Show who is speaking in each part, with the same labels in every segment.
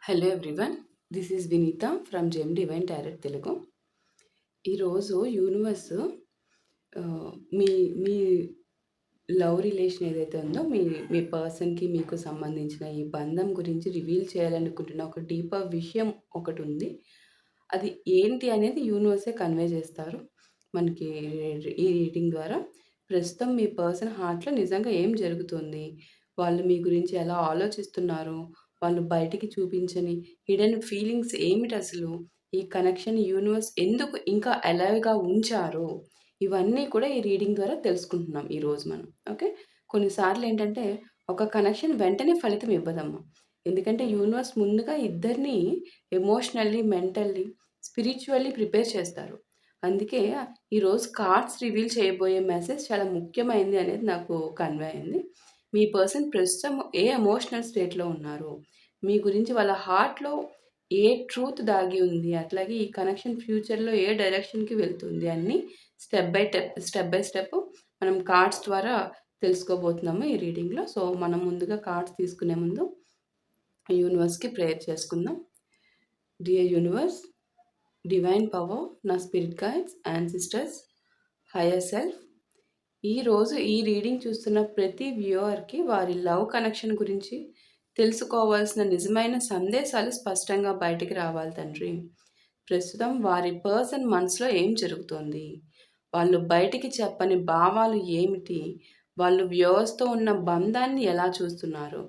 Speaker 1: Hello everyone. This is Vineetha from gem divine tarot Telugu. ఈరోజు universe మీ మీ లవ్ రిలేషన్ ఏదైతే ఉందో మీ మీ పర్సన్‌కి మీకు సంబంధించిన ఈ బంధం గురించి రివీల్ చేయాలనుకుంటున్న ఒక డీపర్ విషయం ఒకటుంది. అది ఏంటి అనేది యూనివర్సే కన్వే చేస్తారు. మనకి ఈ రీడింగ్ ద్వారా ప్రస్తుతం మీ పర్సన్ హార్ట్‌లో నిజంగా ఏం జరుగుతుంది? వాళ్ళు మీ గురించి ఎలా ఆలోచిస్తున్నారు? వాళ్ళు బయటికి చూపించని హిడెన్ ఫీలింగ్స్ ఏమిటసలు? ఈ కనెక్షన్ యూనివర్స్ ఎందుకు ఇంకా అలైవ్‌గా ఉంచారు? ఇవన్నీ కూడా ఈ రీడింగ్ ద్వారా తెలుసుకుంటున్నాం ఈరోజు మనం. ఓకే. కొన్నిసార్లేంటంటే ఒక కనెక్షన్ వెంటనే ఫలితం ఇవ్వదమ్మా. ఎందుకంటే యూనివర్స్ ముందుగా ఇద్దరిని ఎమోషనల్లీ, మెంటల్లీ, స్పిరిచ్యువల్లీ ప్రిపేర్ చేస్తారు. అందుకే ఈరోజు కార్డ్స్ రివీల్ చేయబోయే మెసేజ్ చాలా ముఖ్యమైనది అనేది నాకు కన్వే అయింది. మీ పర్సన్ ప్రస్తుతం ఏ ఎమోషనల్ స్టేట్‌లో ఉన్నారు? మీ గురించి వాళ్ళ హార్ట్‌లో ఏ ట్రూత్ దాగి ఉంది? అట్లాగే ఈ కనెక్షన్ ఫ్యూచర్‌లో ఏ డైరెక్షన్‌కి వెళ్తుంది అన్నీ స్టెప్ బై స్టెప్ మనం కార్డ్స్ ద్వారా తెలుసుకోబోతున్నాము ఈ రీడింగ్‌లో. సో, మనం ముందుగా కార్డ్స్ తీసుకునే ముందు యూనివర్స్‌కి ప్రేయర్ చేసుకుందాం. డియర్ యూనివర్స్, డివైన్ పవర్, నా spirit guides, ancestors, hire self, ఈరోజు ఈ రీడింగ్ చూస్తున్న ప్రతి వ్యూవర్‌కి వారి లవ్ కనెక్షన్ గురించి తెలుసుకోవాల్సిన నిజమైన సందేశాలు స్పష్టంగా బయటికి రావాలి తండ్రి. ప్రస్తుతం వారి పర్సన్ మనసులో ఏం జరుగుతోంది? వాళ్ళు బయటికి చెప్పని భావాలు ఏమిటి? వాళ్ళు వ్యూవర్స్‌తో ఉన్న బంధాన్ని ఎలా చూస్తున్నారు?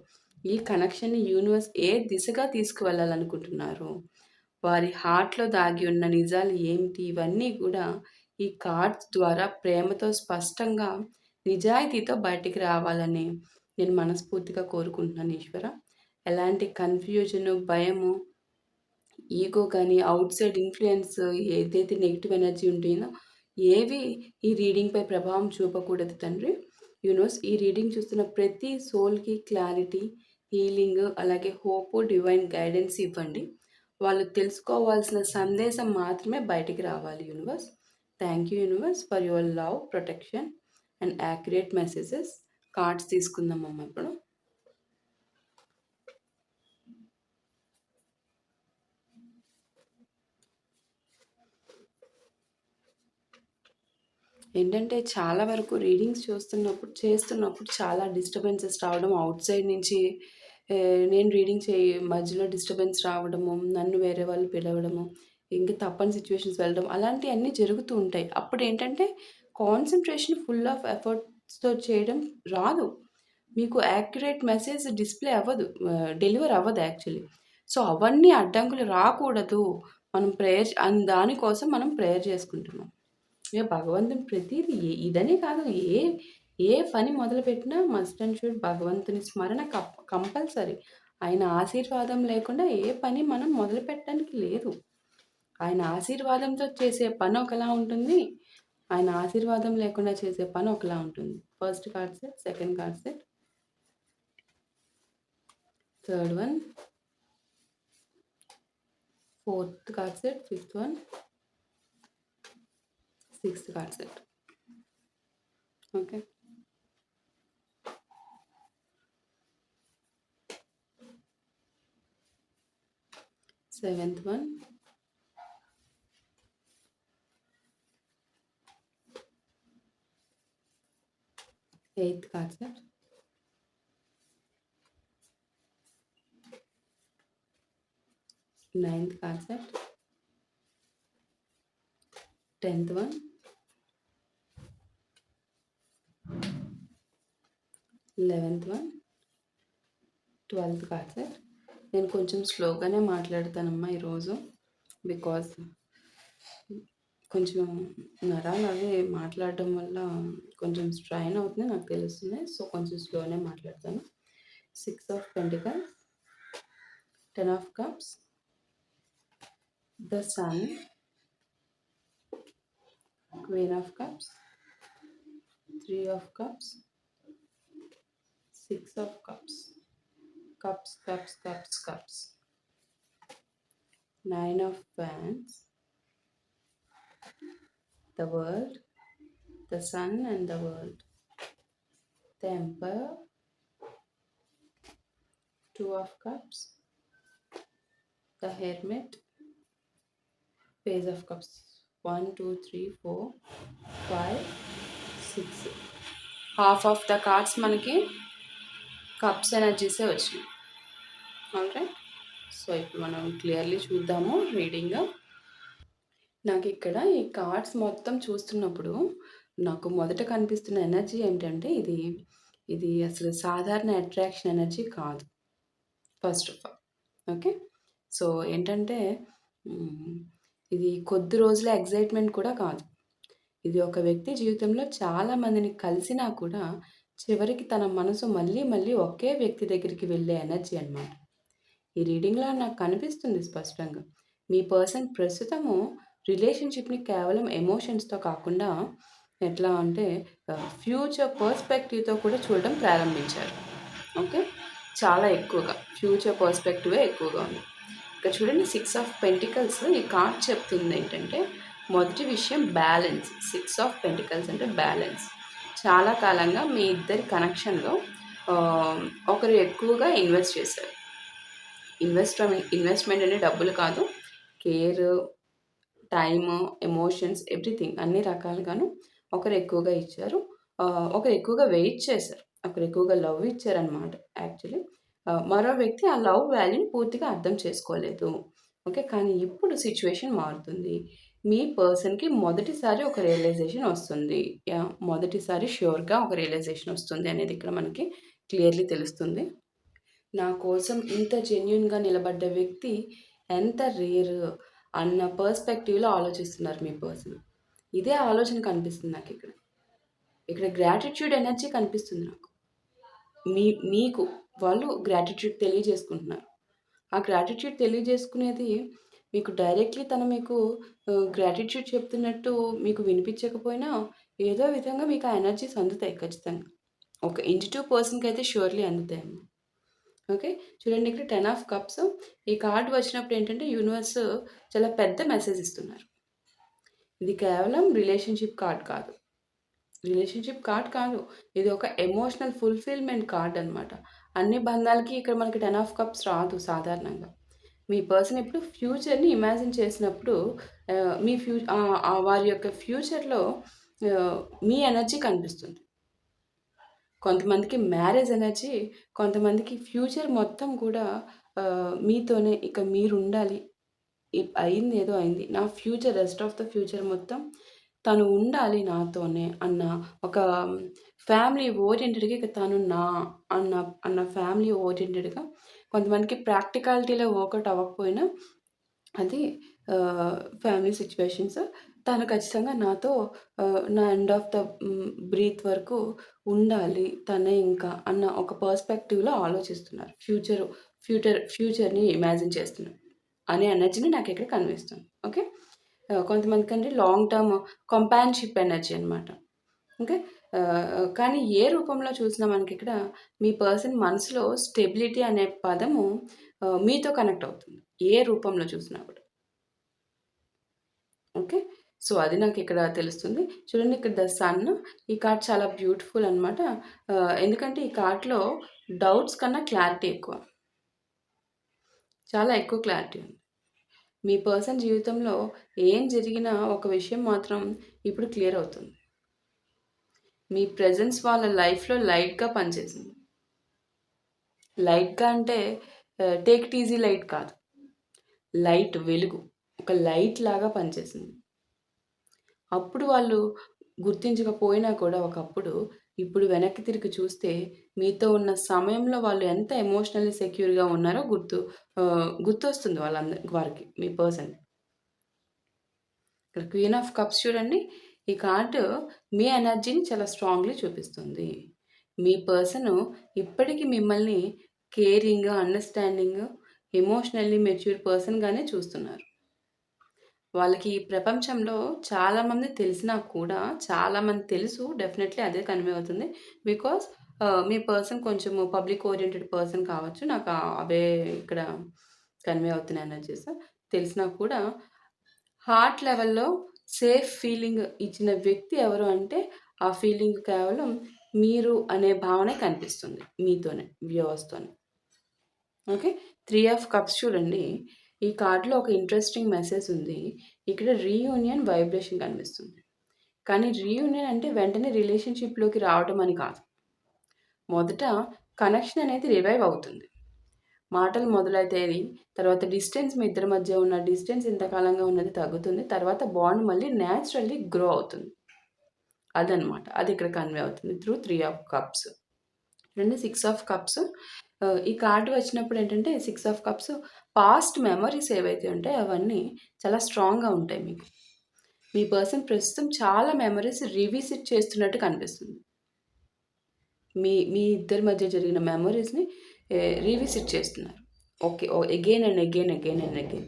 Speaker 1: ఈ కనెక్షన్‌ని యూనివర్స్ ఏ దిశగా తీసుకువెళ్ళాలనుకుంటున్నారు? వారి హార్ట్‌లో దాగి ఉన్న నిజాలు ఏమిటి? ఇవన్నీ కూడా ఈ కార్డ్స్ ద్వారా ప్రేమతో స్పష్టంగా, నిజాయితీతో బయటికి రావాలని నేను మనస్ఫూర్తిగా కోరుకుంటున్నాను ఈశ్వర. ఎలాంటి కన్‌ఫ్యూజను, భయము, ఈగో కానీ, ఔట్‌సైడ్ ఇన్‌ఫ్లూయెన్స్ ఏదైతే నెగెటివ్ ఎనర్జీ ఉంటుందో ఏవి ఈ రీడింగ్‌పై ప్రభావం చూపకూడదు తండ్రి. యూనివర్స్ ఈ రీడింగ్ చూస్తున్న ప్రతి సోల్‌కి క్లారిటీ, హీలింగ్, అలాగే హోపు, డివైన్ గైడెన్స్ ఇవ్వండి. వాళ్ళు తెలుసుకోవాల్సిన సందేశం మాత్రమే బయటికి రావాలి universe. Thank you universe for your love, protection and accurate messages. Cards తీసుకుందామమ్మా ఇప్పుడు. ఏంటంటే చాలా వరకు రీడింగ్స్ చేస్తున్నప్పుడు చాలా డిస్టర్బెన్సెస్ రావడం ఔట్‌సైడ్ నుంచి. నేను రీడింగ్ మధ్యలో డిస్టర్బెన్స్ రావడము, నన్ను వేరే వాళ్ళు పిలవడము, ఇంక తప్పని సిట్యుయేషన్స్ వెళ్ళడం అలాంటియన్నీ జరుగుతూ ఉంటాయి. అప్పుడేంటంటే కాన్సంట్రేషన్ ఫుల్ ఆఫ్ ఎఫర్ట్స్‌తో చేయడం రాదు. మీకు యాక్యురేట్ మెసేజ్ డిస్‌ప్లే అవ్వదు. డెలివర్ అవ్వదు యాక్చువల్లీ. సో, అవన్నీ అడ్డంకులు రాకూడదు. మనం దానికోసం మనం ప్రేయర్ చేసుకుంటున్నాం. భగవంతుని ప్రతీది ఇదనే కాదు, ఏ ఏ పని మొదలుపెట్టినా మస్ట్ అండ్ షుడ్ భగవంతుని స్మరణ కంపల్సరీ. ఆయన ఆశీర్వాదం లేకుండా ఏ పని మనం మొదలుపెట్టడానికి లేదు. ఆయన ఆశీర్వాదంతో చేసే పని ఒకలా ఉంటుంది. ఆయన ఆశీర్వాదం లేకుండా చేసే పని ఒకలా ఉంటుంది. First card set, second card set, third one, fourth card set, fifth one, sixth card set. Okay. Seventh one, eighth card set, ninth card set, 10th one, 11th one, 12th card set. నేను కొంచెం స్లోగానే మాట్లాడతానమ్మా ఈరోజు. Because కొంచెం నరాలు అవి మాట్లాడడం వల్ల కొంచెం strain అవుతుంది నాకు తెలుస్తుంది. సో, కొంచెం స్లోనే మాట్లాడతాను. 6 of pentacles, 10 of cups, the sun, queen of cups, 3 of cups, 6 of cups, cups, 9 of wands, the world, the sun and the world, the emperor, 2 of cups, the hermit, page of cups. 1 2 3 4 5 6. Half of the cards మనకి cups ఎనర్జీసే వచ్చినాయి. Alright, so ఇప్పుడు మనం clearly చూద్దాము reading. నాకు ఇక్కడ ఈ cards మొత్తం చూస్తున్నప్పుడు నాకు మొదట కనిపిస్తున్న ఎనర్జీ ఏంటంటే ఇది అసలు సాధారణ అట్రాక్షన్ ఎనర్జీ కాదు, first of all. Okay, so ఏంటంటే ఇది కొద్ది రోజుల ఎగ్జైట్మెంట్ కూడా కాదు. ఇది ఒక వ్యక్తి జీవితంలో చాలా మందిని కలిసినా కూడా చివరికి తన మనసు మళ్ళీ మళ్ళీ ఒకే వ్యక్తి దగ్గరికి వెళ్ళే ఎనర్జీ అనమాట. ఈ రీడింగ్లో నాకు కనిపిస్తుంది స్పష్టంగా, మీ పర్సన్ ప్రస్తుతము రిలేషన్షిప్ని కేవలం ఎమోషన్స్తో కాకుండా ఎట్లా అంటే ఫ్యూచర్ పర్స్పెక్టివ్తో కూడా చూడడం ప్రారంభించారు. ఓకే, చాలా ఎక్కువగా ఫ్యూచర్ పర్స్పెక్టివే ఎక్కువగా ఉంది. ఇక్కడ చూడండి, 6 ఆఫ్ పెంటికల్స్. ఈ కార్డ్ చెప్తుంది ఏంటంటే మొదటి విషయం బ్యాలెన్స్. 6 ఆఫ్ పెంటికల్స్ అంటే బ్యాలెన్స్. చాలా కాలంగా మీ ఇద్దరి కనెక్షన్లో ఒకరు ఎక్కువగా ఇన్వెస్ట్ చేశారు. ఇన్వెస్ట్మెంట్ అంటే డబ్బులు కాదు, కేర్, టైమ్, ఎమోషన్స్, ఎవ్రీథింగ్ అన్ని రకాలుగాను ఒకరు ఎక్కువగా ఇచ్చారు. ఒకరు ఎక్కువగా వెయిట్ చేశారు, ఒకరు ఎక్కువగా లవ్ ఇచ్చారనమాట. యాక్చువల్లీ మరో వ్యక్తి ఆ లవ్ వాల్యూని పూర్తిగా అర్థం చేసుకోలేదు. ఓకే, కానీ ఇప్పుడు సిచ్యువేషన్ మారుతుంది. మీ పర్సన్కి మొదటిసారి ఒక రియలైజేషన్ వస్తుంది. మొదటిసారి ష్యూర్గా ఒక రియలైజేషన్ వస్తుంది అనేది ఇక్కడ మనకి క్లియర్లీ తెలుస్తుంది. నా కోసం ఇంత జెన్యున్గా నిలబడ్డ వ్యక్తి ఎంత రేర్ అన్న పర్స్పెక్టివ్లో ఆలోచిస్తున్నారు మీ పర్సన్. ఇదే ఆలోచన కనిపిస్తుంది నాకు ఇక్కడ గ్రాటిట్యూడ్ ఎనర్జీ కనిపిస్తుంది నాకు. మీకు వాళ్ళు గ్రాటిట్యూడ్ తెలియజేసుకుంటున్నారు. ఆ గ్రాటిట్యూడ్ తెలియజేసుకునేది మీకు డైరెక్ట్లీ తను మీకు గ్రాటిట్యూడ్ చెప్తున్నట్టు మీకు వినిపించకపోయినా ఏదో విధంగా మీకు ఆ ఎనర్జీస్ అందుతాయి ఖచ్చితంగా. ఒక ఇంటి 2% అయితే ష్యూర్లీ అందుతాయమ్మా. ఓకే, చూడండి ఇక్కడ 10 ఆఫ్ కప్స్. ఈ కార్డు వచ్చినప్పుడు ఏంటంటే యూనివర్స్ చాలా పెద్ద మెసేజ్ ఇస్తున్నారు. ఇది కేవలం రిలేషన్షిప్ కార్డ్ కాదు, ఇది ఒక ఎమోషనల్ ఫుల్ఫిల్మెంట్ కార్డ్ అనమాట. అన్ని బంధాలకి ఇక్కడ మనకి 10 ఆఫ్ కప్స్ రాదు సాధారణంగా. మీ పర్సన్ ఇప్పుడు ఫ్యూచర్ని ఇమాజిన్ చేసినప్పుడు మీ వారి యొక్క ఫ్యూచర్లో మీ ఎనర్జీ కనిపిస్తుంది. కొంతమందికి మ్యారేజ్ ఎనర్జీ, కొంతమందికి ఫ్యూచర్ మొత్తం కూడా మీతోనే ఇక మీరు ఉండాలి, అయింది ఏదో అయింది, నా future, rest of the future మొత్తం తను ఉండాలి నాతోనే అన్న ఒక ఫ్యామిలీ ఓరియంటెడ్గా, ఇక తను నా అన్న ఫ్యామిలీ ఓరియంటెడ్గా. కొంతమందికి ప్రాక్టికాలిటీలో వర్కౌట్ అవ్వకపోయినా అది ఫ్యామిలీ సిచ్యువేషన్స్, తను ఖచ్చితంగా నాతో నా ఎండ్ ఆఫ్ ద బ్రీత్ వరకు ఉండాలి తనే ఇంకా అన్న ఒక పర్స్పెక్టివ్లో ఆలోచిస్తున్నారు. ఫ్యూచర్ని ఇమాజిన్ చేస్తున్నారు అనే ఎనర్జీని నాకు ఇక్కడ కనిపిస్తుంది. ఓకే, కొంతమందికి అంటే లాంగ్ టర్మ్ కంపాన్షిప్ ఎనర్జీ అనమాట. ఓకే, కానీ ఏ రూపంలో చూసినా మనకి ఇక్కడ మీ పర్సన్ మనసులో స్టెబిలిటీ అనే పదము మీతో కనెక్ట్ అవుతుంది, ఏ రూపంలో చూసినా కూడా. ఓకే, సో అది నాకు ఇక్కడ తెలుస్తుంది. చూడండి, ఇక్కడ ద సన్. ఈ కార్డ్ చాలా బ్యూటిఫుల్ అనమాట. ఎందుకంటే ఈ కార్డ్లో డౌట్స్ కన్నా క్లారిటీ ఎక్కువ, చాలా ఎక్కువ క్లారిటీ ఉంది. మీ పర్సన్ జీవితంలో ఏం జరిగినా ఒక విషయం మాత్రం ఇప్పుడు క్లియర్ అవుతుంది, మీ ప్రెజెన్స్ వాళ్ళ లైఫ్లో లైట్గా పనిచేసింది. లైట్గా అంటే టేక్ ఇట్ ఈజీ లైట్ కాదు, లైట్, వెలుగు, ఒక లైట్ లాగా పనిచేసింది. అప్పుడు వాళ్ళు గుర్తించకపోయినా కూడా ఒకప్పుడు, ఇప్పుడు వెనక్కి తిరిగి చూస్తే మీతో ఉన్న సమయంలో వాళ్ళు ఎంత ఎమోషనల్లీ సెక్యూర్గా ఉన్నారో గుర్తొస్తుంది వారికి, మీ పర్సన్. ఇక్కడ క్వీన్ ఆఫ్ కప్స్ చూడండి, ఈ కార్డు మీ ఎనర్జీని చాలా స్ట్రాంగ్లీ చూపిస్తుంది. మీ పర్సన్ ఇప్పటికీ మిమ్మల్ని కేరింగ్, అండర్స్టాండింగ్, ఎమోషనల్లీ మెచ్యూర్ పర్సన్గానే చూస్తున్నారు. వాళ్ళకి ఈ ప్రపంచంలో చాలామంది తెలిసినా కూడా, చాలామంది తెలుసు, డెఫినెట్లీ అదే కన్వే అవుతుంది. బికాస్ మీ పర్సన్ కొంచెము పబ్లిక్ ఓరియంటెడ్ పర్సన్ కావచ్చు, నాకు అవే ఇక్కడ కన్వే అవుతున్నాయి ఎనర్జీస్. తెలిసినా కూడా హార్ట్ లెవెల్లో సేఫ్ ఫీలింగ్ ఇచ్చిన వ్యక్తి ఎవరు అంటే, ఆ ఫీలింగ్ కేవలం మీరు అనే భావనే కనిపిస్తుంది మీతోనే, వ్యూవర్స్తోనే. ఓకే, 3 ఆఫ్ కప్స్ చూడండి, ఈ కార్డ్‌లో ఒక ఇంట్రెస్టింగ్ మెసేజ్ ఉంది. ఇక్కడ రీయూనియన్ వైబ్రేషన్ కనిపిస్తుంది. కానీ రీయూనియన్ అంటే వెంటనే రిలేషన్‌షిప్‌లోకి రావడం అని కాదు. మొదట కనెక్షన్ అనేది రివైవ్ అవుతుంది. మాటలు మొదలైతాయి. తర్వాత డిస్టెన్స్ మీ ఇద్దరి మధ్య ఉన్న డిస్టెన్స్ ఇంతకాలంగా ఉన్నది తగ్గుతుంది. తర్వాత బాండ్ మళ్ళీ న్యాచురల్లీ గ్రో అవుతుంది. అదనమాట. అది ఇక్కడ కన్వే అవుతుంది త్రూ 3 ఆఫ్ కప్స్. చూడండి 6 ఆఫ్ కప్స్. ఈ కార్డ్ వచ్చినప్పుడు ఏంటంటే 6 ఆఫ్ కప్స్ పాస్ట్ మెమరీస్ ఏవైతే ఉంటాయో అవన్నీ చాలా స్ట్రాంగ్‌గా ఉంటాయి మీకు. మీ పర్సన్ ప్రస్తుతం చాలా మెమరీస్ రివిజిట్ చేస్తున్నట్టు కనిపిస్తుంది. మీ మీ ఇద్దరి మధ్య జరిగిన మెమరీస్‌ని రివిజిట్ చేస్తున్నారు. Okay. Again and again, again and again.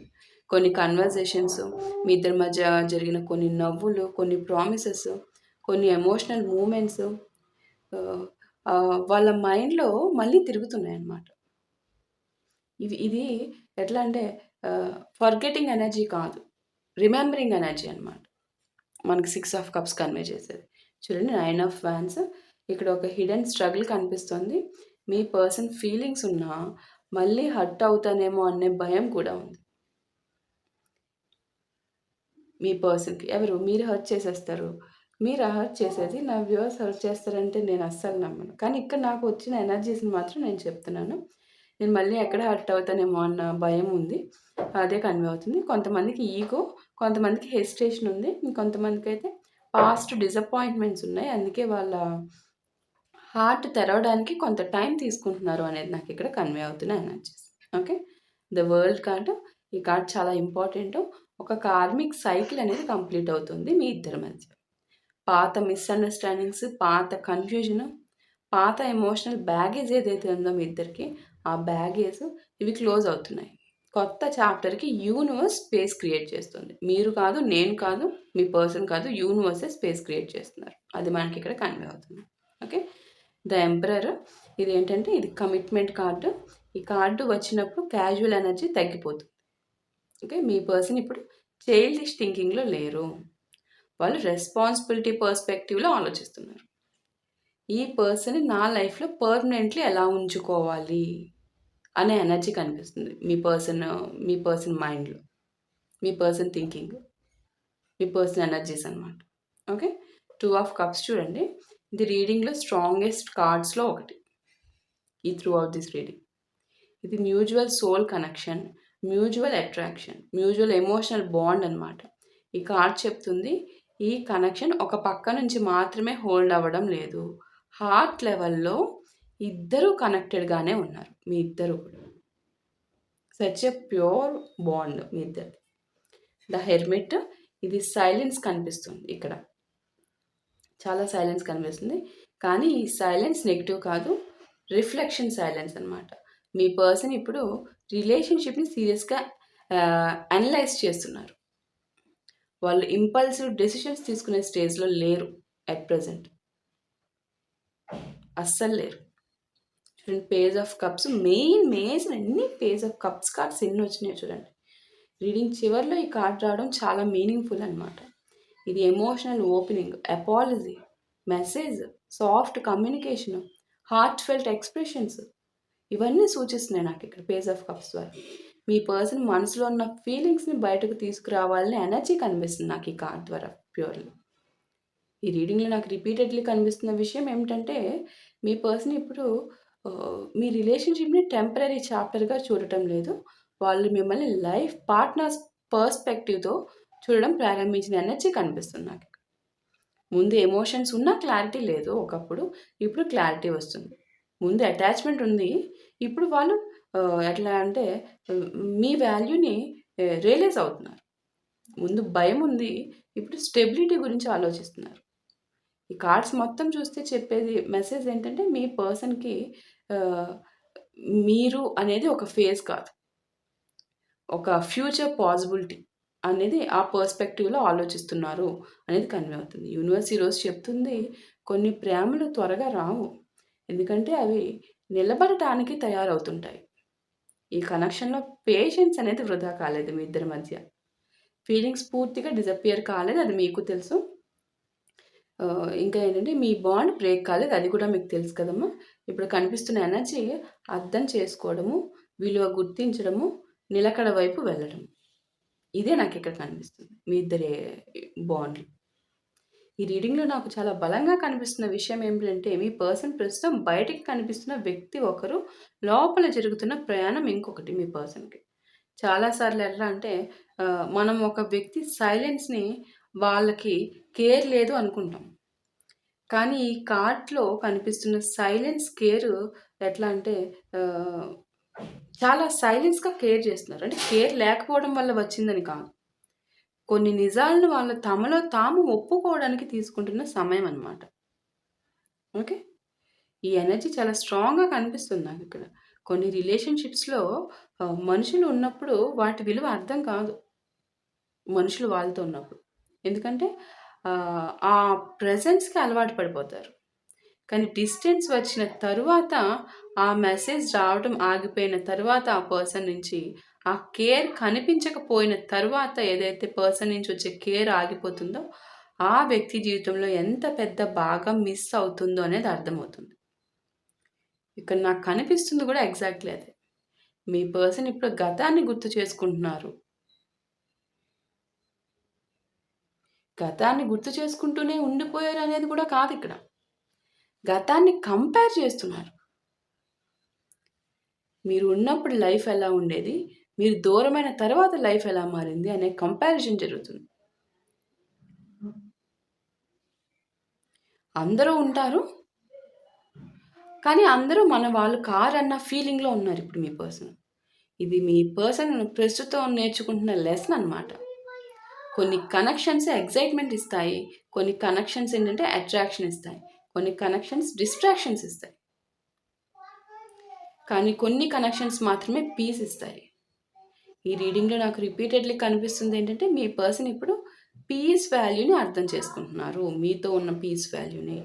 Speaker 1: కొన్ని కన్వర్జేషన్స్, మీ ఇద్దరి మధ్య జరిగిన కొన్ని నవ్వులు, కొన్ని ప్రామిసెస్, కొన్ని ఎమోషనల్ మూమెంట్స్ వాళ్ళ మైండ్‌లో మళ్ళీ తిరుగుతున్నాయన్నమాట. ఇది ఎట్లా అంటే ఫర్గెటింగ్ ఎనర్జీ కాదు. రిమెంబరింగ్ ఎనర్జీ అనమాట. మనకి 6 ఆఫ్ కప్స్ కన్వే చేసేది. చూడండి 9 ఆఫ్ వాండ్స్. ఇక్కడ ఒక హిడెన్ స్ట్రగుల్ కనిపిస్తుంది. మీ పర్సన్ ఫీలింగ్స్ ఉన్నా మళ్ళీ హర్ట్ అవుతానేమో అనే భయం కూడా ఉంది. మీ పర్సన్‌కి. ఎవరు? మీరు హర్ట్ చేసేస్తారు. మీరు హర్ట్ చేసేది నా వ్యూవర్స్ హర్ట్ చేస్తారంటే నేను అస్సలు నమ్మను. కానీ ఇక్కడ నాకు వచ్చిన ఎనర్జీస్‌ని మాత్రం నేను చెప్తున్నాను. నేను మళ్ళీ ఎక్కడ హర్ట్ అవుతానేమో అన్న భయం ఉంది. అదే కన్వే అవుతుంది. కొంతమందికి ఈగో, కొంతమందికి హెసిటేషన్ ఉంది. ఇంకొంతమందికైతే పాస్ట్ డిసప్పాయింట్మెంట్స్ ఉన్నాయి. అందుకే వాళ్ళ హార్ట్ తెరవడానికి కొంత టైం తీసుకుంటున్నారు అనేది నాకు ఇక్కడ కన్వే అవుతున్న energies. Okay. The world card. ఈ కార్డ్ చాలా ఇంపార్టెంట్. ఒక కార్మిక్ సైకిల్ అనేది కంప్లీట్ అవుతుంది మీ ఇద్దరి మధ్య. పాత మిస్‌అండర్‌స్టాండింగ్స్, పాత కన్‌ఫ్యూజన్, పాత ఎమోషనల్ బ్యాగేజ్ ఏదైతే ఉందో మీ ఇద్దరికి, ఆ బ్యాగేజ్ ఇవి క్లోజ్ అవుతున్నాయి. కొత్త చాప్టర్‌కి యూనివర్స్ స్పేస్ క్రియేట్ చేస్తుంది. మీరు కాదు, నేను కాదు, మీ పర్సన్ కాదు, యూనివర్సే స్పేస్ క్రియేట్ చేస్తున్నారు. అది మనకి ఇక్కడ కన్వే అవుతుంది. ఓకే. The emperor. ఇదేంటంటే ఇది కమిట్మెంట్ కార్డు. ఈ కార్డు వచ్చినప్పుడు క్యాజువల్ ఎనర్జీ తగ్గిపోతుంది. ఓకే. మీ పర్సన్ ఇప్పుడు చైల్డిష్ థింకింగ్‌లో లేరు. వాళ్ళు రెస్పాన్సిబిలిటీ పర్స్పెక్టివ్‌లో ఆలోచిస్తున్నారు. ఈ పర్సన్‌ని నా లైఫ్‌లో పర్మనెంట్‌లీ ఎలా ఉంచుకోవాలి అనే ఎనర్జీ కనిపిస్తుంది. మీ పర్సన్ మైండ్‌లో. మీ పర్సన్ థింకింగ్. మీ పర్సన్ ఎనర్జీస్ అనమాట. ఓకే. 2 ఆఫ్ కప్స్ చూడండి. ఇది రీడింగ్‌లో స్ట్రాంగెస్ట్ కార్డ్స్‌లో ఒకటి. ఈ త్రూ ఔట్ దిస్ రీడింగ్. ఇది mutual soul connection, mutual attraction, mutual emotional bond అనమాట. ఈ కార్డ్ చెప్తుంది ఈ కనెక్షన్ ఒక పక్క నుంచి మాత్రమే హోల్డ్ అవ్వడం లేదు. హార్ట్ లెవెల్‌లో ఇద్దరు కనెక్టెడ్‌గానే ఉన్నారు. మీ ఇద్దరు కూడా. సచ్ ఎ ప్యూర్ బాండ్ మీ ఇద్దరిది. The hermit. ఇది సైలెన్స్ కనిపిస్తుంది ఇక్కడ. చాలా సైలెన్స్ కనిపిస్తుంది. కానీ ఈ సైలెన్స్ నెగెటివ్ కాదు. రిఫ్లెక్షన్ సైలెన్స్ అనమాట. మీ పర్సన్ ఇప్పుడు రిలేషన్‌షిప్‌ని సీరియస్‌గా అనలైజ్ చేస్తున్నారు. వాళ్ళు ఇంపల్సివ్ డెసిషన్స్ తీసుకునే స్టేజ్‌లో లేరు అట్ ప్రెజెంట్. అస్సలు లేరు. చూడండి పేజ్ ఆఫ్ కప్స్ మేజర్ అన్ని పేజ్ ఆఫ్ కప్స్ కార్డ్స్ ఎన్ని వచ్చినాయో చూడండి. రీడింగ్ చివరిలో ఈ కార్డ్ రావడం చాలా మీనింగ్‌ఫుల్ అనమాట. ఇది emotional opening, apology, message, soft communication, heart felt expressions ఇవన్నీ సూచిస్తున్నాయి నాకు ఇక్కడ పేజ్ ఆఫ్ కప్స్ ద్వారా. మీ పర్సన్ మనసులో ఉన్న ఫీలింగ్స్‌ని బయటకు తీసుకురావాలని ఎనర్జీ కనిపిస్తుంది నాకు ఈ కార్డ్ ద్వారా ప్యూర్‌లీ. ఈ రీడింగ్‌లో నాకు రిపీటెడ్‌లీ కనిపిస్తున్న విషయం ఏమిటంటే, మీ పర్సన్ ఇప్పుడు మీ రిలేషన్‌షిప్‌ని టెంపరరీ చాప్టర్‌గా చూడటం లేదు. వాళ్ళు మిమ్మల్ని లైఫ్ పార్ట్నర్స్ పర్స్పెక్టివ్‌తో చూడడం ప్రారంభించిన ఎనర్జీ కనిపిస్తుంది నాకు. ముందు ఎమోషన్స్ ఉన్నా క్లారిటీ లేదు ఒకప్పుడు. ఇప్పుడు క్లారిటీ వస్తుంది. ముందు అటాచ్‌మెంట్ ఉంది. ఇప్పుడు వాళ్ళు ఎట్లా అంటే మీ వాల్యూని రియలైజ్ అవుతున్నారు. ముందు భయం ఉంది. ఇప్పుడు స్టెబిలిటీ గురించి ఆలోచిస్తున్నారు. ఈ కార్డ్స్ మొత్తం చూస్తే చెప్పేది మెసేజ్ ఏంటంటే మీ పర్సన్‌కి ఆహ్, మీరు అనేది ఒక ఫేజ్ కాదు. ఒక ఫ్యూచర్ పాసిబిలిటీ అనేది ఆ పర్స్పెక్టివ్‌లో ఆలోచిస్తున్నారు అనేది కన్వే అవుతుంది. యూనివర్స్ ఈరోజు చెప్తుంది కొన్ని ప్రేమలు త్వరగా రావు. ఎందుకంటే అవి నిలబడటానికి తయారవుతుంటాయి. ఈ కనెక్షన్‌లో పేషెన్స్ అనేది వృధా కాలేదు మీ ఇద్దరి మధ్య. ఫీలింగ్స్ పూర్తిగా డిసపియర్ కాలేదు. అది మీకు తెలుసు. ఇంకా ఏంటంటే మీ బాండ్ బ్రేక్ కాలేదు. అది కూడా మీకు తెలుసు కదమ్మా! ఇప్పుడు కనిపిస్తున్న ఎనర్జీ అర్థం చేసుకోవడము, విలువ గుర్తించడము, నిలకడ వైపు వెళ్ళడం. ఇదే నాకిక్కడ కనిపిస్తుంది. మీ ఇద్దరి బాండ్‌లో. ఈ రీడింగ్‌లో నాకు చాలా బలంగా కనిపిస్తున్న విషయం ఏమిటంటే, మీ పర్సన్ ప్రస్తుతం బయటికి కనిపిస్తున్న వ్యక్తి ఒకరు, లోపల జరుగుతున్న ప్రయాణం ఇంకొకటి మీ పర్సన్‌కి. చాలా సార్లు ఎట్లా అంటే మనం ఒక వ్యక్తి సైలెన్స్‌ని వాళ్ళకి కేర్ లేదు అనుకుంటాం. కానీ ఈ కార్డ్‌లో కనిపిస్తున్న సైలెన్స్ కేర్ ఎట్లా అంటే ఆహ్, చాలా సైలెన్స్‌గా కేర్ చేస్తున్నారు. అంటే కేర్ లేకపోవడం వల్ల వచ్చిందని కాదు. కొన్ని నిజాలను వాళ్ళు తమలో తాము ఒప్పుకోవడానికి తీసుకుంటున్న సమయం అన్నమాట. ఓకే. ఈ ఎనర్జీ చాలా స్ట్రాంగ్‌గా కనిపిస్తుంది నాకిక్కడ. కొన్ని రిలేషన్‌షిప్స్‌లో మనుషులు ఉన్నప్పుడు వాటి విలువ అర్థం కాదు. మనుషులు వాళ్ళతో ఉన్నప్పుడు. ఎందుకంటే ఆ ప్రెజెన్స్‌కి అలవాటు పడిపోతారు. కానీ డిస్టెన్స్ వచ్చిన తరువాత, ఆ మెసేజ్ రావడం ఆగిపోయిన తరువాత ఆ పర్సన్ నుంచి, ఆ కేర్ కనిపించకపోయిన తరువాత ఏదైతే పర్సన్ నుంచి వచ్చే కేర్ ఆగిపోతుందో, ఆ వ్యక్తి జీవితంలో ఎంత పెద్ద భాగం మిస్ అవుతుందో అనేది అర్థమవుతుంది. ఇక్కడ నాకు కనిపిస్తుంది కూడా ఎగ్జాక్ట్‌లీ అదే. మీ పర్సన్ ఇప్పుడు గతాన్ని గుర్తు చేసుకుంటున్నారు. గతాన్ని గుర్తు చేసుకుంటూనే ఉండిపోయారు అనేది కూడా కాదిక్కడ. గతాన్ని కంపేర్ చేస్తున్నారు. మీరు ఉన్నప్పుడు లైఫ్ ఎలా ఉండేది? మీరు దూరమైన తర్వాత లైఫ్ ఎలా మారింది? అనే కంపారిజన్ జరుగుతుంది. అందరూ ఉంటారు. కానీ అందరూ మన వాళ్ళు కారన్న ఫీలింగ్‌లో ఉన్నారు ఇప్పుడు మీ పర్సన్. ఇది మీ పర్సన్ ప్రస్తుతం నేర్చుకుంటున్న లెసన్ అన్నమాట. కొన్ని కనెక్షన్స్ ఎక్సైట్‌మెంట్ ఇస్తాయి. కొన్ని కనెక్షన్స్ ఏంటంటే అట్రాక్షన్ ఇస్తాయి. కొన్ని కనెక్షన్స్ డిస్ట్రాక్షన్స్ ఇస్తాయి. కానీ కొన్ని కనెక్షన్స్ మాత్రమే పీస్ ఇస్తాయి. ఈ రీడింగ్‌లో నాకు రిపీటెడ్‌లీ కనిపిస్తుంది ఏంటంటే, మీ పర్సన్ ఇప్పుడు పీస్ వాల్యూని అర్థం చేసుకుంటున్నారు. మీతో ఉన్న పీస్ వాల్యూని.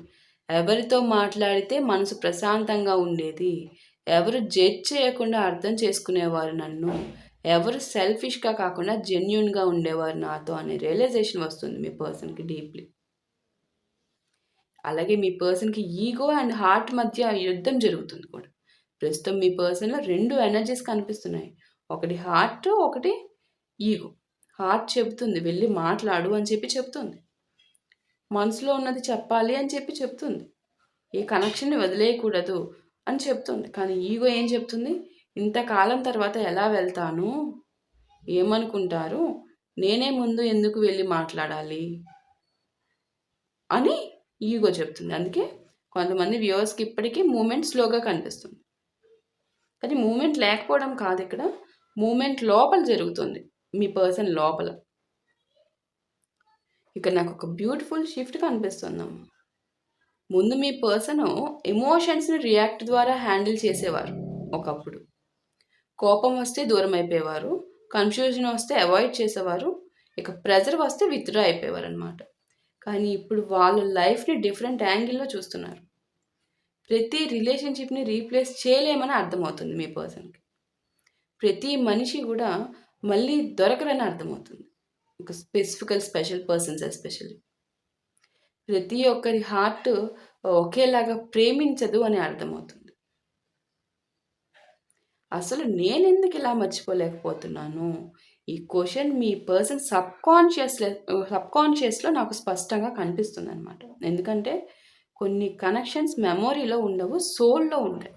Speaker 1: ఎవరితో మాట్లాడితే మనసు ప్రశాంతంగా ఉండేది, ఎవరు జడ్జ్ చేయకుండా అర్థం చేసుకునేవారు నన్ను, ఎవరు సెల్ఫిష్‌గా కాకుండా జెన్యూన్‌గా ఉండేవారు నాతో అనే రియలైజేషన్ వస్తుంది మీ పర్సన్‌కి డీప్‌లీ. అలాగే మీ పర్సన్‌కి ఈగో అండ్ హార్ట్ మధ్య యుద్ధం జరుగుతుంది కూడా. ప్రస్తుతం మీ పర్సన్‌లో 2 ఎనర్జీస్ కనిపిస్తున్నాయి. ఒకటి హార్ట్, ఒకటి ఈగో. హార్ట్ చెబుతుంది వెళ్లి మాట్లాడు అని చెప్పి చెప్తుంది. మనసులో ఉన్నది చెప్పాలి అని చెప్పి చెప్తుంది. ఈ కనెక్షన్‌ని వదిలేయకూడదు అని చెప్తుంది. కానీ ఈగో ఏం చెప్తుంది? ఇంతకాలం తర్వాత ఎలా వెళ్తాను? ఏమనుకుంటారు? నేనే ముందు ఎందుకు వెళ్లి మాట్లాడాలి? అని ఈగో చెప్తుంది. అందుకే కొంతమంది వ్యూవర్స్‌కి ఇప్పటికీ మూవ్‌మెంట్ స్లోగా కనిపిస్తుంది. కానీ మూవ్‌మెంట్ లేకపోవడం కాదిక్కడ. మూవ్‌మెంట్ లోపల జరుగుతుంది. మీ పర్సన్ లోపల. ఇక్కడ నాకొక బ్యూటిఫుల్ షిఫ్ట్ కనిపిస్తుందమ్మ. ముందు మీ పర్సను ఎమోషన్స్‌ని రియాక్ట్ ద్వారా హ్యాండిల్ చేసేవారు ఒకప్పుడు. కోపం వస్తే దూరం అయిపోయేవారు. కన్‌ఫ్యూజన్ వస్తే అవాయిడ్ చేసేవారు. ఇక ప్రెషర్ వస్తే విత్‌డ్రా అయిపోయేవారనమాట. కానీ ఇప్పుడు వాళ్ళ లైఫ్‌ని డిఫరెంట్ యాంగిల్‌లో చూస్తున్నారు. ప్రతి రిలేషన్‌షిప్‌ని రీప్లేస్ చేయలేమని అర్థమవుతుంది మీ పర్సన్‌కి. ప్రతి మనిషి కూడా మళ్ళీ దొరకరని అర్థమవుతుంది. ఒక స్పెషల్ పర్సన్స్ ఎస్పెషల్లీ. ప్రతి ఒక్కరి హార్ట్ ఒకేలాగా ప్రేమించదు అని అర్థమవుతుంది. అసలు నేనెందుకు ఇలా మర్చిపోలేకపోతున్నాను? ఈ క్వెషన్ మీ పర్సన్ సబ్‌కాన్షియస్‌లో నాకు స్పష్టంగా కనిపిస్తుందనమాట. ఎందుకంటే కొన్ని కనెక్షన్స్ మెమోరీలో ఉండవు, సోల్‌లో ఉంటాయి.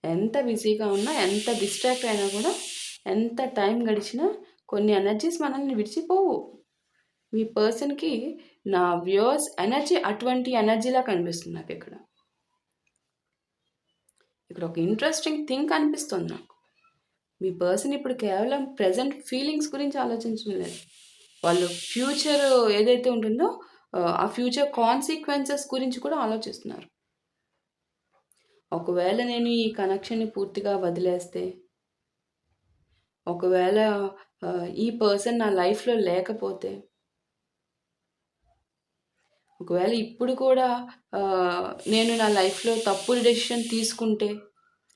Speaker 1: ఎంత బిజీగా ఉన్నా, ఎంత డిస్ట్రాక్ట్ అయినా కూడా, ఎంత టైం గడిచినా కొన్ని ఎనర్జీస్ మనల్ని విడిచిపోవు. మీ పర్సన్‌కి నా వ్యూవర్స్ ఎనర్జీ అటువంటి ఎనర్జీలా కనిపిస్తుంది నాకిక్కడ. ఇక్కడ ఒక ఇంట్రెస్టింగ్ థింగ్ కనిపిస్తుంది నాకు. మీ పర్సన్ ఇప్పుడు కేవలం ప్రెజెంట్ ఫీలింగ్స్ గురించి ఆలోచించడం లేదు. వాళ్ళు ఫ్యూచర్ ఏదైతే ఉంటుందో ఆ ఫ్యూచర్ కాన్సిక్వెన్సెస్ గురించి కూడా ఆలోచిస్తున్నారు. ఒకవేళ నేను ఈ కనెక్షన్‌ని పూర్తిగా వదిలేస్తే, ఒకవేళ ఈ పర్సన్ నా లైఫ్‌లో లేకపోతే, ఒకవేళ ఇప్పుడు కూడా నేను నా లైఫ్‌లో తప్పుడు డెసిషన్ తీసుకుంటే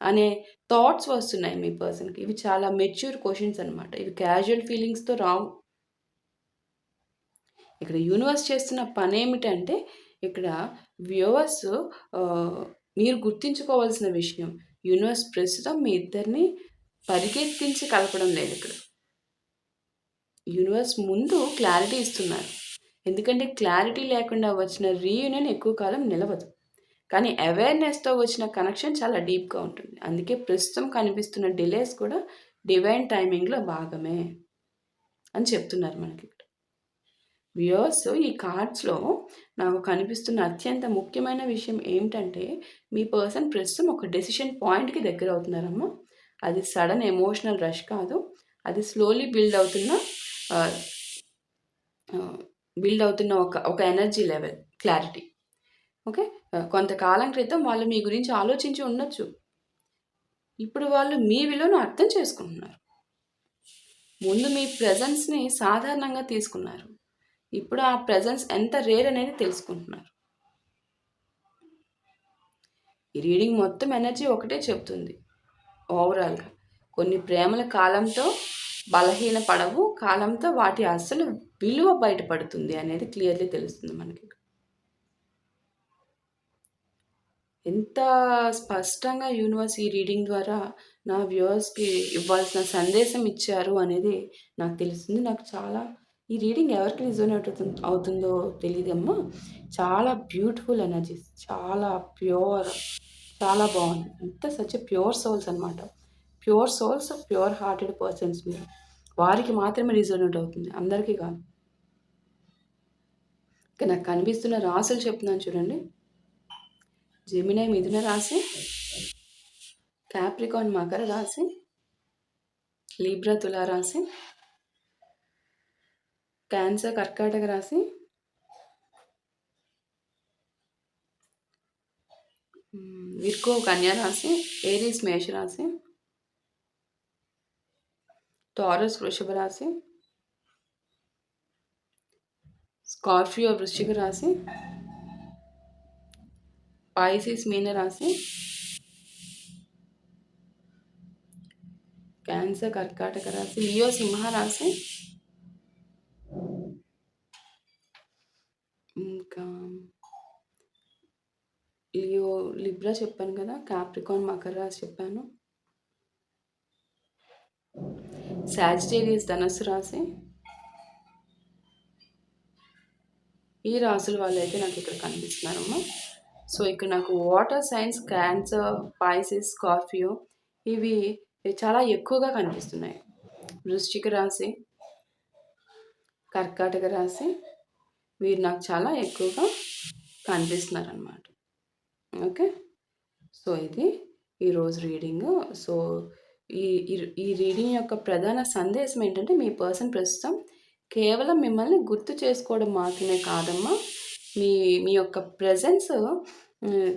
Speaker 1: అనే థాట్స్ వస్తున్నాయి మీ పర్సన్‌కి. ఇవి చాలా మెచ్యూర్ క్వెషన్స్ అనమాట. ఇవి క్యాజువల్ ఫీలింగ్స్‌తో రావు. ఇక్కడ యూనివర్స్ చేస్తున్న పనేమిటంటే, ఇక్కడ వ్యూవర్స్ మీరు గుర్తుంచుకోవాల్సిన విషయం, యూనివర్స్ ప్రస్తుతం మీ ఇద్దరిని పరిగెత్తించి కలపడం లేదు ఇక్కడ. యూనివర్స్ ముందు క్లారిటీ ఇస్తున్నారు. ఎందుకంటే క్లారిటీ లేకుండా వచ్చిన రీయూనియన్ ఎక్కువ కాలం నిలవదు. కానీ అవేర్‌నెస్‌తో వచ్చిన కనెక్షన్ చాలా డీప్‌గా ఉంటుంది. అందుకే ప్రస్తుతం కనిపిస్తున్న డిలేస్ కూడా డివైన్ టైమింగ్‌లో భాగమే అని చెప్తున్నారు మనకి. వ్యూవర్స్, ఈ కార్డ్స్‌లో నాకు కనిపిస్తున్న అత్యంత ముఖ్యమైన విషయం ఏమిటంటే, మీ పర్సన్ ప్రస్తుతం ఒక డెసిషన్ పాయింట్‌కి దగ్గరవుతున్నారమ్మా. అది సడన్ ఎమోషనల్ రష్ కాదు. అది స్లోలీ ఆహ్, బిల్డ్ అవుతున్న ఒక ఎనర్జీ లెవెల్, క్లారిటీ. ఓకే. కొంతకాలం క్రితం వాళ్ళు మీ గురించి ఆలోచించి ఉండొచ్చు. ఇప్పుడు వాళ్ళు మీ విలువను అర్థం చేసుకుంటున్నారు. ముందు మీ ప్రెజెన్స్‌ని సాధారణంగా తీసుకున్నారు. ఇప్పుడు ఆ ప్రెజెన్స్ ఎంత రేర్ అనేది తెలుసుకుంటున్నారు. ఈ రీడింగ్ మొత్తం ఎనర్జీ ఒకటే చెప్తుంది ఓవరాల్‌గా. కొన్ని ప్రేమల కాలంతో బలహీన పడవు. కాలంతో వాటి అసలు విలువ బయటపడుతుంది అనేది క్లియర్‌లీ తెలుస్తుంది మనకి. ఎంత స్పష్టంగా యూనివర్స్ ఈ రీడింగ్ ద్వారా నా వ్యూవర్స్‌కి ఇవ్వాల్సిన సందేశం ఇచ్చారు అనేది నాకు తెలుస్తుంది. నాకు చాలా ఈ రీడింగ్ ఎవరికి రిజోనేట్ అవుతుందో తెలీదమ్మా. చాలా బ్యూటిఫుల్ ఎనర్జీస్, చాలా ప్యూర్, చాలా బాగుంది. సచ్ ఎ ప్యూర్ సోల్స్ అనమాట. Pure souls, pure hearted persons మీరు. వారికి మాత్రమే రిజోనేట్ అవుతుంది, అందరికీ కాదు. ఇక నాకు కనిపిస్తున్న రాసులు చెప్తున్నాను చూడండి. జెమినీ మిథున రాశి, క్యాప్రికాన్ మకర రాశి, లీబ్రా తులా రాశి, క్యాన్సర్ కర్కాటక రాశి, విర్గో కన్యా రాశి, ఏరీస్ మేష రాశి, టారస్ వృషభ రాశి, స్కార్పియో వృశ్చిక రాశి, పాయిసిస్ మీన రాశి, క్యాన్సర్ కర్కాటక రాశి, లియో సింహ రాశి, ఇంకా లియో లిబ్రా చెప్పాను కదా, క్యాప్రికాన్ మకర రాశి చెప్పాను, సాజిటేరియస్ ధనస్సు రాశి. ఈ రాసుల వాళ్ళు అయితే నాకు ఇక్కడ కనిపిస్తున్నారమ్మా. సో ఇక్కడ నాకు వాటర్ సైన్స్, క్యాన్సర్, పాయిసిస్, స్కార్పియో ఇవి చాలా ఎక్కువగా కనిపిస్తున్నాయి. వృశ్చిక రాశి, కర్కాటక రాశి వీరు నాకు చాలా ఎక్కువగా కనిపిస్తున్నారు అన్నమాట. ఓకే. సో ఇది ఈరోజు రీడింగ్. సో ఈ ఈ రీడింగ్ యొక్క ప్రధాన సందేశం ఏంటంటే, మీ పర్సన్ ప్రస్తుతం కేవలం మిమ్మల్ని గుర్తు చేసుకోవడం మాత్రమే కాదమ్మా, మీ మీ యొక్క ప్రెజెన్స్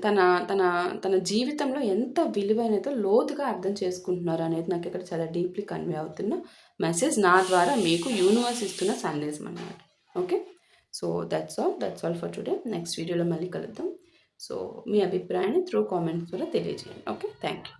Speaker 1: తన తన తన జీవితంలో ఎంత విలువైనదో లోతుగా అర్థం చేసుకుంటున్నారు అనేది నాకు ఇక్కడ చాలా డీప్లీ కన్వే అవుతున్న మెసేజ్, నా ద్వారా మీకు యూనివర్స్ ఇస్తున్న సందేశం అన్నమాట. Okay. So that's all for today. Next వీడియోలో మళ్ళీ కలుద్దాం. సో మీ అభిప్రాయాన్ని త్రూ కామెంట్స్ ద్వారా తెలియజేయండి. ఓకే. Thank you.